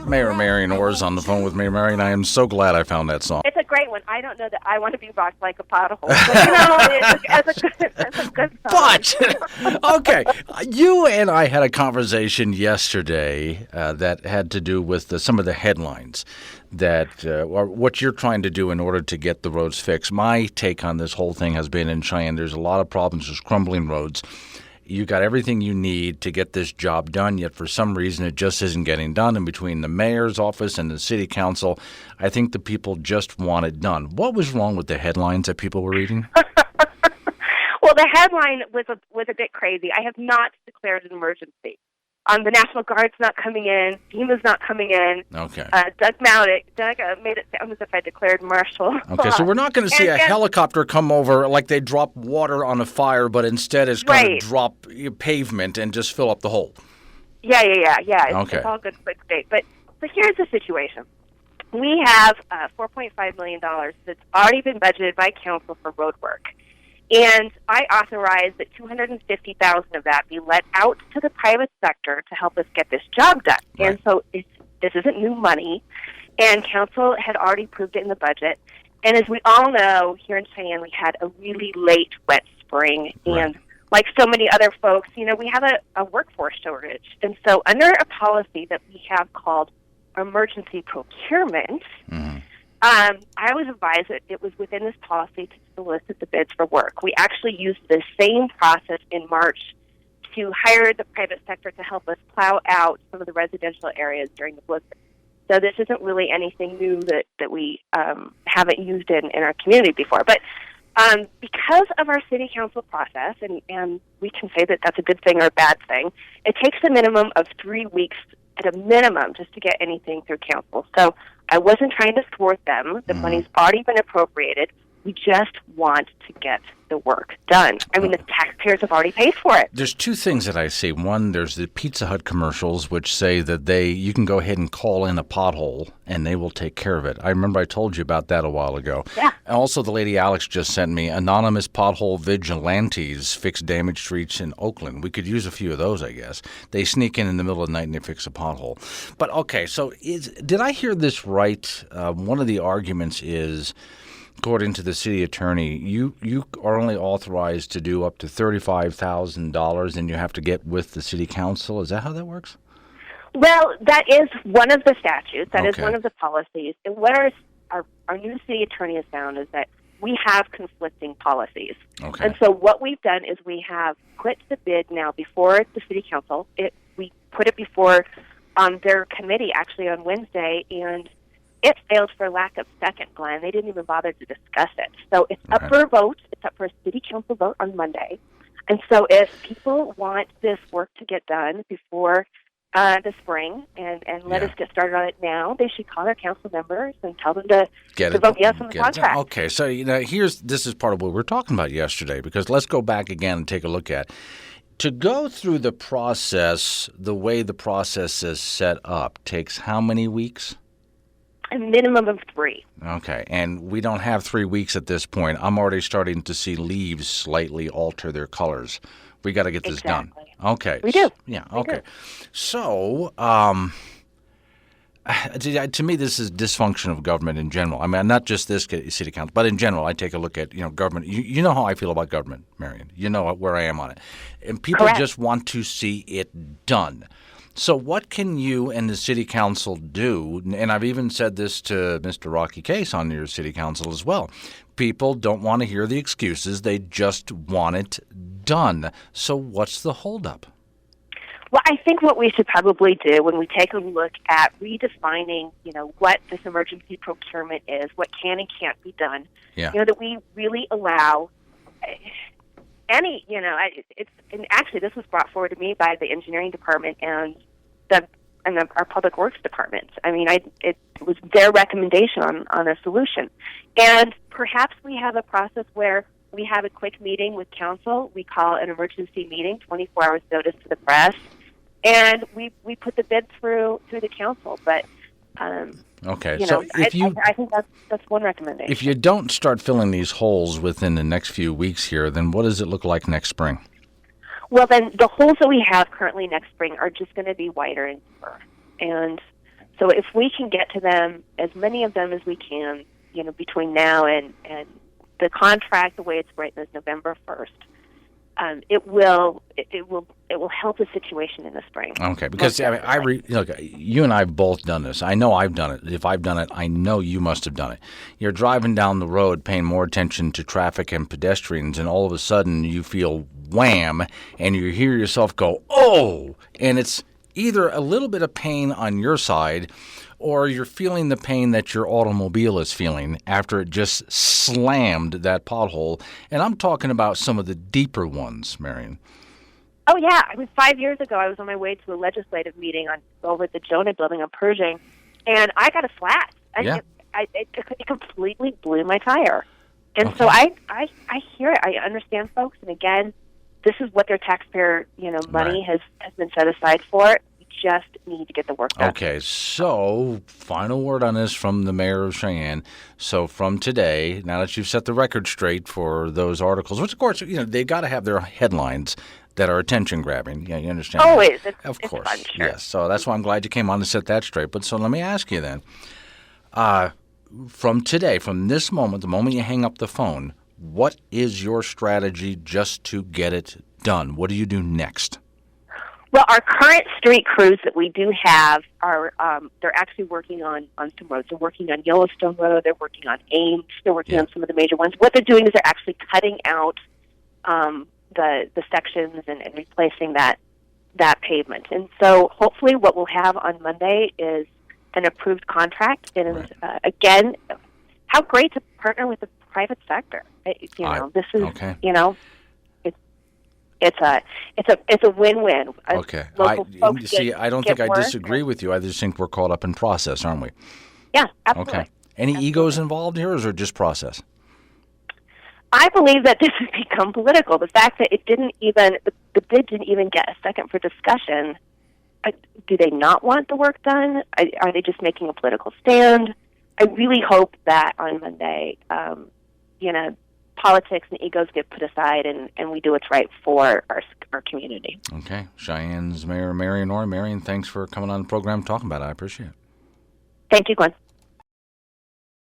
Mayor Marion Orr is on the phone with me. Marion, I am so glad I found that song. It's a great one. I don't know that I want to be rocked like a pothole, but it's a good song. But, okay, you and I had a conversation yesterday that had to do with some of the headlines that or what you're trying to do in order to get the roads fixed. My take on this whole thing has been in Cheyenne, there's a lot of problems. There's crumbling roads. You got everything you need to get this job done, yet for some reason it just isn't getting done. And between the mayor's office and the city council, I think the people just want it done. What was wrong with the headlines that people were reading? Well, the headline was a bit crazy. I have not declared an emergency. The National Guard's not coming in. FEMA's not coming in. Okay. Doug made it sound as if I declared martial law. Okay, so we're not going to see a helicopter come over like they drop water on a fire, but instead it's going to drop pavement and just fill up the hole. Yeah. It's all good clickbait. But here's the situation. We have $4.5 million that's already been budgeted by council for road work. And I authorized that $250,000 of that be let out to the private sector to help us get this job done. Right. And so this isn't new money, and council had already approved it in the budget. And as we all know, here in Cheyenne, we had a really late wet spring, and like so many other folks, we have a workforce shortage. And so under a policy that we have called emergency procurement, I was advised that it was within this policy to solicit the bids for work. We actually used the same process in March to hire the private sector to help us plow out some of the residential areas during the blizzard. So this isn't really anything new that we haven't used in our community before. But because of our city council process, and we can say that that's a good thing or a bad thing, it takes a minimum of 3 weeks at a minimum just to get anything through council. So I wasn't trying to thwart them. The money's already been appropriated. We just want to get the work done. I mean, the taxpayers have already paid for it. There's two things that I see. One, there's the Pizza Hut commercials, which say that you can go ahead and call in a pothole, and they will take care of it. I remember I told you about that a while ago. Yeah. And also, the lady Alex just sent me anonymous pothole vigilantes fix damaged streets in Oakland. We could use a few of those, I guess. They sneak in the middle of the night and they fix a pothole. But, okay, so did I hear this right? One of the arguments is, according to the city attorney, you are only authorized to do up to $35,000, and you have to get with the city council. Is that how that works? Well, that is one of the statutes. That is one of the policies. And what our new city attorney has found is that we have conflicting policies. Okay. And so what we've done is we have put the bid now before the city council. We put it before their committee actually on Wednesday, and it failed for lack of second, Glenn. They didn't even bother to discuss it. So it's up for a vote. It's up for a city council vote on Monday. And so if people want this work to get done before the spring and let us get started on it now, they should call their council members and tell them to vote yes on the contract. Okay, so this is part of what we were talking about yesterday, because let's go back again and take a look at to go through the process. The way the process is set up takes how many weeks? A minimum of 3. Okay, and we don't have 3 weeks at this point. I'm already starting to see leaves slightly alter their colors. We got to get this done. Okay. We do. Yeah, okay. So, to me, this is dysfunction of government in general. I mean, not just this city council, but in general, I take a look at, government. You know how I feel about government, Marion. You know where I am on it. And people just want to see it done. So what can you and the city council do? And I've even said this to Mr. Rocky Case on your city council as well. People don't want to hear the excuses. They just want it done. So what's the holdup? Well, I think what we should probably do when we take a look at redefining, what this emergency procurement is, what can and can't be done, that we really allow any, and actually this was brought forward to me by the engineering department and our public works department. I mean, it was their recommendation on a solution. And perhaps we have a process where we have a quick meeting with council. We call an emergency meeting, 24 hours notice to the press, and we put the bid through the council. But okay, so if I think that's one recommendation. If you don't start filling these holes within the next few weeks here, then what does it look like next spring? Well, then the holes that we have currently next spring are just going to be wider and deeper. And So if we can get to them, as many of them as we can, between now and the contract, the way it's written, is November 1st. It will help the situation in the spring. Okay, because look, you and I have both done this. I know I've done it. If I've done it, I know you must have done it. You're driving down the road, paying more attention to traffic and pedestrians, and all of a sudden you feel wham, and you hear yourself go, oh, and it's either a little bit of pain on your side, or you're feeling the pain that your automobile is feeling after it just slammed that pothole. And I'm talking about some of the deeper ones, Marion. Oh, yeah. 5 years ago, I was on my way to a legislative meeting over at the Jonah building on Pershing, and I got a flat. It completely blew my tire. And so I hear it. I understand folks. And again, this is what their taxpayer money has been set aside for. Just need to get the work done. Okay, so final word on this from the mayor of Cheyenne. So from today, now that you've set the record straight for those articles, which of course, they got to have their headlines that are attention grabbing. Yeah, you understand? Always. Of course. Fun, sure. Yes. So that's why I'm glad you came on to set that straight. But so let me ask you then, from today, from this moment, the moment you hang up the phone, what is your strategy just to get it done? What do you do next? Well, our current street crews that we do have are they're actually working on some roads. They're working on Yellowstone Road. They're working on Ames. They're working on some of the major ones. What they're doing is they're actually cutting out the sections and replacing that pavement. And so hopefully what we'll have on Monday is an approved contract. And again, how great to partner with the private sector. This is okay. It's a win-win. Okay. I don't think I disagree with you. I just think we're caught up in process, aren't we? Yeah, absolutely. Okay. Any egos involved here, or is it just process? I believe that this has become political. The fact that the bid didn't even get a second for discussion. Do they not want the work done? Are they just making a political stand? I really hope that on Monday, politics and egos get put aside and we do what's right for our community. Okay. Cheyenne's Mayor Marion Orr. Marion, thanks for coming on the program and talking about it. I appreciate it. Thank you, Glenn.